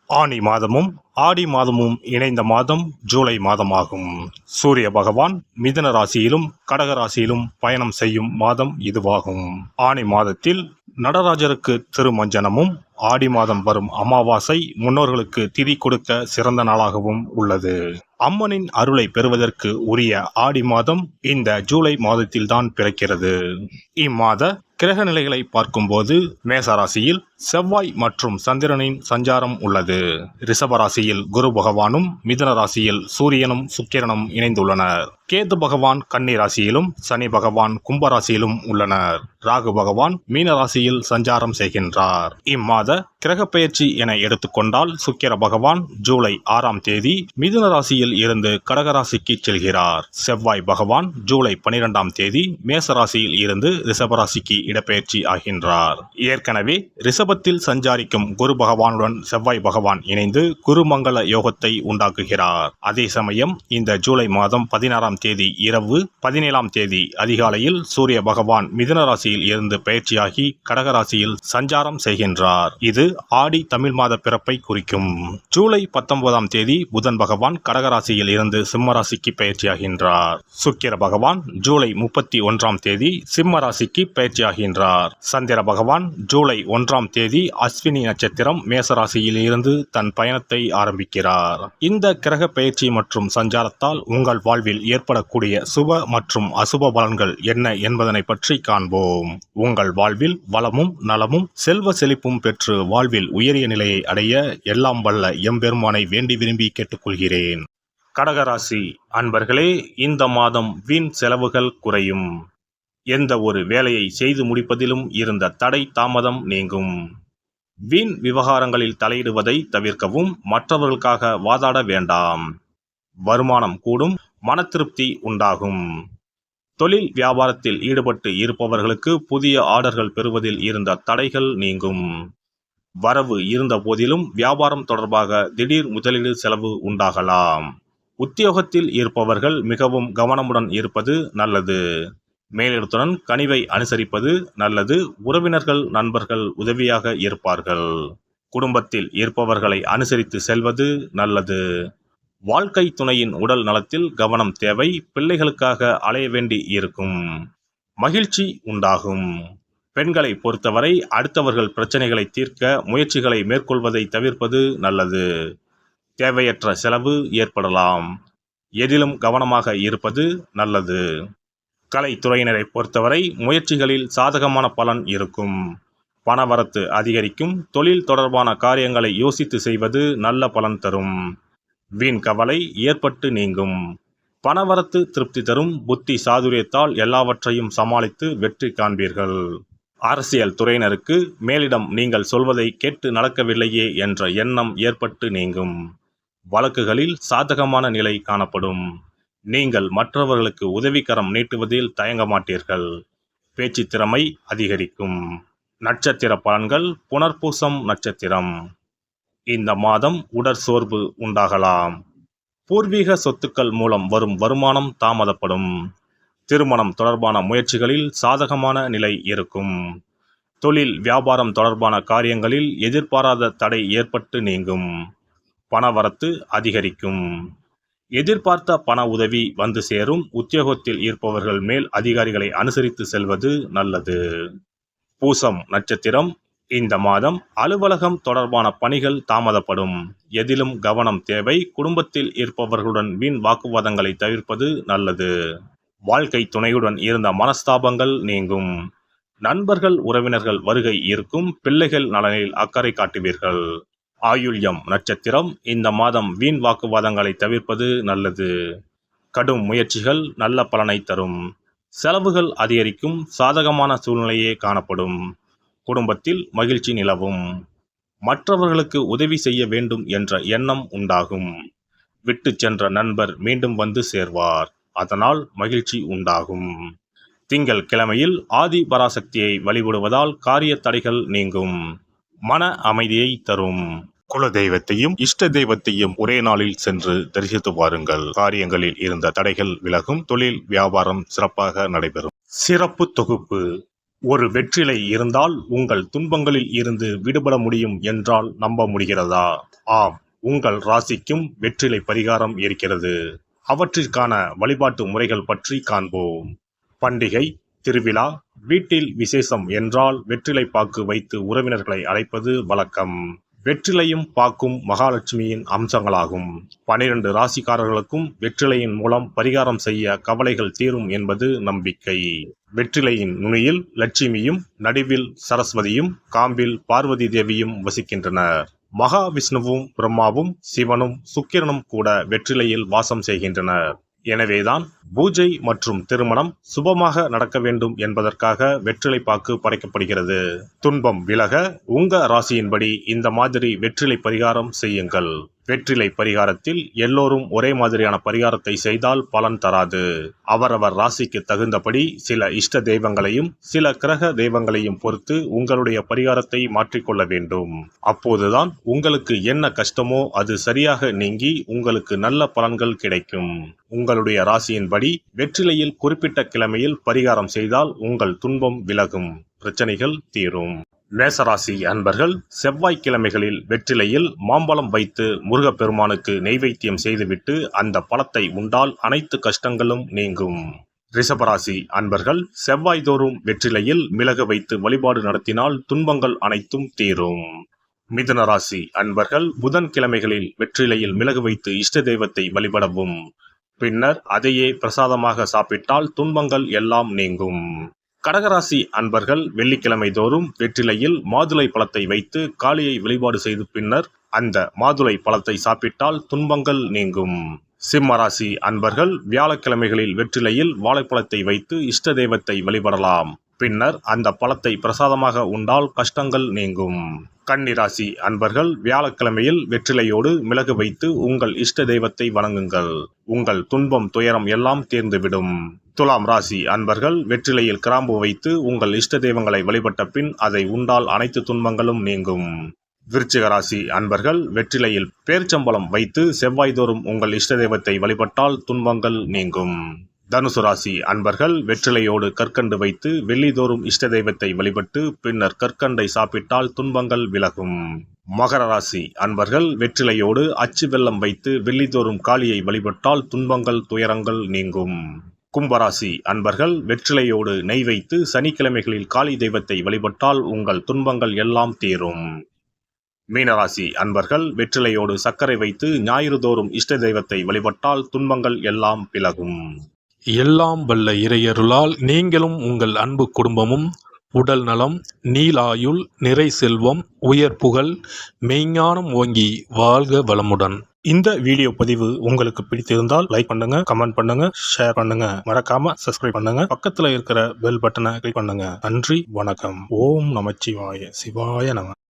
ஆனி மாதமும் ஆடி மாதமும் இணைந்த மாதம் ஜூலை மாதமாகும். சூரிய பகவான் மிதுன ராசியிலும் கடக ராசியிலும் பயணம் செய்யும் மாதம் இதுவாகும். ஆனி மாதத்தில் நடராஜருக்கு திருமஞ்சனமும், ஆடி மாதம் வரும் அமாவாசை முன்னோர்களுக்கு திதி கொடுக்க சிறந்த நாளாகவும் உள்ளது. அம்மனின் அருளை பெறுவதற்கு உரிய ஆடி மாதம் இந்த ஜூலை மாதத்தில்தான் பிறக்கிறது. இம்மாத கிரக நிலைகளை பார்க்கும்போது மேசராசியில் செவ்வாய் மற்றும் சந்திரனின் சஞ்சாரம் உள்ளது. ரிஷபராசியில் குரு பகவானும், மிதுன ராசியில் சூரியனும் சுக்கிரனும் இணைந்துள்ளனர். கேது பகவான் கன்னி ராசியிலும், சனி பகவான் கும்பராசியிலும் உள்ளனர். ராகு பகவான் மீன ராசியில் சஞ்சாரம் செய்கின்றார். இம்மாத கிரக பெயர்ச்சி என எடுத்துக்கொண்டால் சுக்கிர பகவான் ஜூலை 6ஆம் தேதி மிதுன ராசியில் இருந்து கடகராசிக்கு செல்கிறார். செவ்வாய் பகவான் ஜூலை 12ஆம் தேதி மேச ராசியில் இருந்து ரிஷபராசிக்கு இடப்பெயர்ச்சி ஆகின்றார். ஏற்கனவே ரிஷபத்தில் சஞ்சாரிக்கும் குரு பகவானுடன் செவ்வாய் பகவான் இணைந்து குருமங்கள யோகத்தை உண்டாக்குகிறார். அதே சமயம் இந்த ஜூலை மாதம் 16ஆம் தேதி இரவு 17ஆம் தேதி அதிகாலையில் சூரிய பகவான் மிதுன ராசியில் இருந்து பெயர்ச்சியாகி கடகராசியில் சஞ்சாரம் செய்கின்றார். இது ஆடி தமிழ் மாத பிறப்பை குறிக்கும். ஜூலை 19ஆம் தேதி புதன் பகவான் கடகராசியில் இருந்து சிம்மராசிக்கு பெயர்ச்சியாகின்றார். சுக்கிர பகவான் ஜூலை 31ஆம் தேதி சிம்ம ராசிக்கு பெயர்ச்சியாகின்றார். சந்திர பகவான் ஜூலை 1ஆம் தேதி அஸ்வினி நட்சத்திரம் மேசராசியில் இருந்து தன் பயணத்தை ஆரம்பிக்கிறார். இந்த கிரக பெயர்ச்சி மற்றும் சஞ்சாரத்தால் உங்கள் வாழ்வில் ஏற்படக்கூடிய சுப மற்றும் அசுப பலன்கள் என்ன என்பதனை பற்றி காண்போம். உங்கள் வாழ்வில் வளமும் நலமும் செல்வ செழிப்பும் பெற்று வாழ்வில் உயரிய நிலையை அடைய எல்லாம் வல்ல எம்பெருமானை வேண்டி விரும்பி கேட்டுக்கொள்கிறேன். கடகராசி அன்பர்களே, இந்த மாதம் வீண் செலவுகள் குறையும். எந்த ஒரு வேலையை செய்து முடிப்பதிலும் இருந்த தடை தாமதம் நீங்கும். வீண் விவகாரங்களில் தலையிடுவதை தவிர்க்கவும். மற்றவர்களுக்காக வாதாட வேண்டாம். வருமானம் கூடும், மன திருப்தி உண்டாகும். தொழில் வியாபாரத்தில் ஈடுபட்டு இருப்பவர்களுக்கு புதிய ஆர்டர்கள் பெறுவதில் இருந்த தடைகள் நீங்கும். வரவு இருந்த போதிலும் வியாபாரம் தொடர்பாக திடீர் முதலீடு செலவு உண்டாகலாம். உத்தியோகத்தில் இருப்பவர்கள் மிகவும் கவனமுடன் இருப்பது நல்லது. மேலிடத்துடன் கனிவை அனுசரிப்பது நல்லது. உறவினர்கள் நண்பர்கள் உதவியாக இருப்பார்கள். குடும்பத்தில் இருப்பவர்களை அனுசரித்து செல்வது நல்லது. வாழ்க்கை துணையின் உடல் நலத்தில் கவனம் தேவை. பிள்ளைகளுக்காக அலைய வேண்டி இருக்கும். மகிழ்ச்சி உண்டாகும். பெண்களை பொறுத்தவரை அடுத்தவர்கள் பிரச்சனைகளை தீர்க்க முயற்சிகளை மேற்கொள்வதை தவிர்ப்பது நல்லது. தேவையற்ற செலவு ஏற்படலாம். எதிலும் கவனமாக இருப்பது நல்லது. கலைத்துறையினரை பொறுத்தவரை முயற்சிகளில் சாதகமான பலன் இருக்கும். பணவரத்து அதிகரிக்கும். தொழில் தொடர்பான காரியங்களை யோசித்து செய்வது நல்ல பலன் தரும். வீண் கவலை ஏற்பட்டு நீங்கும். பணவரத்து திருப்தி தரும். புத்தி சாதுரியத்தால் எல்லாவற்றையும் சமாளித்து வெற்றி காண்பீர்கள். அரசியல் துறையினருக்கு மேலிடம் நீங்கள் சொல்வதை கேட்டு நடக்கவில்லையே என்ற எண்ணம் ஏற்பட்டு நீங்கும். வழக்குகளில் சாதகமான நிலை காணப்படும். நீங்கள் மற்றவர்களுக்கு உதவிக்கரம் நீட்டுவதில் தயங்க மாட்டீர்கள். பேச்சு திறமை அதிகரிக்கும். நட்சத்திர பலன்கள். புனர்பூசம் நட்சத்திரம். இந்த மாதம் உடற்சோர்வு உண்டாகலாம். பூர்வீக சொத்துக்கள் மூலம் வரும் வருமானம் தாமதப்படும். திருமணம் தொடர்பான முயற்சிகளில் சாதகமான நிலை இருக்கும். தொழில் வியாபாரம் தொடர்பான காரியங்களில் எதிர்பாராத தடை ஏற்பட்டு நீங்கும். பணவரத்து அதிகரிக்கும். எதிர்பார்த்த பண உதவி வந்து சேரும். உத்தியோகத்தில் இருப்பவர்கள் மேல் அதிகாரிகளை அனுசரித்து செல்வது நல்லது. பூசம் நட்சத்திரம். இந்த மாதம் அலுவலகம் தொடர்பான பணிகள் தாமதப்படும். எதிலும் கவனம் தேவை. குடும்பத்தில் இருப்பவர்களுடன் வீண் வாக்குவாதங்களை தவிர்ப்பது நல்லது. வாழ்க்கை துணையுடன் இருந்த மனஸ்தாபங்கள் நீங்கும். நண்பர்கள் உறவினர்கள் வருகை இருக்கும். பிள்ளைகள் நலனில் அக்கறை காட்டுவீர்கள். ஆயுள்யம் நட்சத்திரம். இந்த மாதம் வீண் வாக்குவாதங்களை தவிர்ப்பது நல்லது. கடும் முயற்சிகள் நல்ல பலனை தரும். செலவுகள் அதிகரிக்கும். சாதகமான சூழ்நிலையே காணப்படும். குடும்பத்தில் மகிழ்ச்சி நிலவும். மற்றவர்களுக்கு உதவி செய்ய வேண்டும் என்ற எண்ணம் உண்டாகும். விட்டு சென்ற நண்பர் மீண்டும் வந்து சேர்வார். அதனால் மகிழ்ச்சி உண்டாகும். திங்கள் கிழமையில் ஆதி பராசக்தியை வழிபடுவதால் காரிய தடைகள் நீங்கும். மன அமைதியை தரும். குல தெய்வத்தையும் இஷ்ட தெய்வத்தையும் ஒரே நாளில் சென்று தரிசித்து வாருங்கள். காரியங்களில் இருந்த தடைகள் விலகும். தொழில் வியாபாரம் சிறப்பாக நடைபெறும். சிறப்பு தொகுப்பு. ஒரு வெற்றிலை இருந்தால் உங்கள் துன்பங்களில் இருந்து விடுபட முடியும் என்றால் நம்ப முடிகிறதா? ஆம், உங்கள் ராசிக்கும் வெற்றிலை பரிகாரம் இருக்கிறது. அவற்றிற்கான வழிபாட்டு முறைகள் பற்றி காண்போம். பண்டிகை, திருவிழா, வீட்டில் விசேஷம் என்றால் வெற்றிலை பாக்கு வைத்து உறவினர்களை அழைப்பது வழக்கம். வெற்றிலையும் பாக்கும் மகாலட்சுமியின் அம்சங்களாகும். 12 ராசிக்காரர்களுக்கும் வெற்றிலையின் மூலம் பரிகாரம் செய்ய கவலைகள் தீரும் என்பது நம்பிக்கை. வெற்றிலையின் நுனியில் லட்சுமியும், நடுவில் சரஸ்வதியும், காம்பில் பார்வதி தேவியும் வசிக்கின்றனர். மகாவிஷ்ணுவும், பிரம்மாவும், சிவனும், சுக்கிரனும் கூட வெற்றிலையில் வாசம் செய்கின்றனர். எனவேதான் பூஜை மற்றும் திருமணம் சுபமாக நடக்க வேண்டும் என்பதற்காக வெற்றிலை பாக்கு படைக்கப்படுகிறது. துன்பம் விலக உங்க ராசியின்படி இந்த மாதிரி வெற்றிலை பரிகாரம் செய்யுங்கள். வெற்றிலை பரிகாரத்தில் எல்லோரும் ஒரே மாதிரியான பரிகாரத்தை செய்தால் பலன் தராது. அவரவர் ராசிக்கு தகுந்தபடி சில இஷ்ட தெய்வங்களையும் சில கிரக தெய்வங்களையும் பொறுத்து உங்களுடைய பரிகாரத்தை மாற்றிக்கொள்ள வேண்டும். அப்போதுதான் உங்களுக்கு என்ன கஷ்டமோ அது சரியாக நீங்கி உங்களுக்கு நல்ல பலன்கள் கிடைக்கும். உங்களுடைய ராசியின்படி வெற்றிலையில் குறிப்பிட்ட கிழமையில் பரிகாரம் செய்தால் உங்கள் துன்பம் விலகும், பிரச்சனைகள் தீரும். மேசராசி அன்பர்கள் செவ்வாய்க்கிழமைகளில் வெற்றிலையில் மாம்பழம் வைத்து முருகப்பெருமானுக்கு நெய்வேத்தியம் செய்துவிட்டு அந்த பழத்தை உண்டால் அனைத்து கஷ்டங்களும் நீங்கும். ரிஷபராசி அன்பர்கள் செவ்வாய்தோறும் வெற்றிலையில் மிளகு வைத்து வழிபாடு நடத்தினால் துன்பங்கள் அனைத்தும் தீரும். மிதுனராசி அன்பர்கள் புதன்கிழமைகளில் வெற்றிலையில் மிளகு வைத்து இஷ்ட தெய்வத்தை வழிபடவும். பின்னர் அதையே பிரசாதமாக சாப்பிட்டால் துன்பங்கள் எல்லாம் நீங்கும். கடகராசி அன்பர்கள் வெள்ளிக்கிழமை தோறும் வெற்றிலையில் மாதுளை பழத்தை வைத்து காளியை வழிபாடு செய்து பின்னர் அந்த மாதுளை பழத்தை சாப்பிட்டால் துன்பங்கள் நீங்கும். சிம்மராசி அன்பர்கள் வியாழக்கிழமைகளில் வெற்றிலையில் வாழைப்பழத்தை வைத்து இஷ்ட தெய்வத்தை வழிபடலாம். பின்னர் அந்த பழத்தை பிரசாதமாக உண்டால் கஷ்டங்கள் நீங்கும். கன்னிராசி அன்பர்கள் வியாழக்கிழமையில் வெற்றிலையோடு மிளகு வைத்து உங்கள் இஷ்ட தெய்வத்தை வணங்குங்கள். உங்கள் துன்பம் துயரம் எல்லாம் தீர்ந்துவிடும். துலாம் ராசி அன்பர்கள் வெற்றிலையில் கிராம்பு வைத்து உங்கள் இஷ்ட தெய்வங்களை வழிபட்ட பின் அதை உண்டால் அனைத்து துன்பங்களும் நீங்கும். விருச்சிக ராசி அன்பர்கள் வெற்றிலையில் பேரிச்சம்பழம் வைத்து செவ்வாய்தோறும் உங்கள் இஷ்ட தெய்வத்தை வழிபட்டால் துன்பங்கள் நீங்கும். தனுசு ராசி அன்பர்கள் வெற்றிலையோடு கற்கண்டு வைத்து வெள்ளிதோறும் இஷ்ட தெய்வத்தை வழிபட்டு பின்னர் கற்கண்டை சாப்பிட்டால் துன்பங்கள் விலகும். மகர ராசி அன்பர்கள் வெற்றிலையோடு அச்சு வெல்லம் வைத்து வெள்ளிதோறும் காளியை வழிபட்டால் துன்பங்கள் துயரங்கள் நீங்கும். கும்பராசி அன்பர்கள் வெற்றிலையோடு நெய் வைத்து சனிக்கிழமைகளில் காளி தெய்வத்தை வழிபட்டால் உங்கள் துன்பங்கள் எல்லாம் தீரும். மீனராசி அன்பர்கள் வெற்றிலையோடு சர்க்கரை வைத்து ஞாயிறு தோறும் இஷ்ட தெய்வத்தை வழிபட்டால் துன்பங்கள் எல்லாம் விலகும். எல்லாம் வல்ல இறையருளால் நீங்களும் உங்கள் அன்பு குடும்பமும் உடல் நலம், நீலாயுள், நிறை செல்வம், உயர் புகழ், மெய்ஞானம் ஓங்கி வாழ்க வளமுடன். இந்த வீடியோ பதிவு உங்களுக்கு பிடித்திருந்தால் லைக் பண்ணுங்க, கமெண்ட் பண்ணுங்க, ஷேர் பண்ணுங்க, மறக்காம சப்ஸ்கிரைப் பண்ணுங்க, பக்கத்துல இருக்கிற பெல் பட்டனை கிளிக் பண்ணுங்க. நன்றி, வணக்கம். ஓம் நமச்சிவாய, சிவாய நம.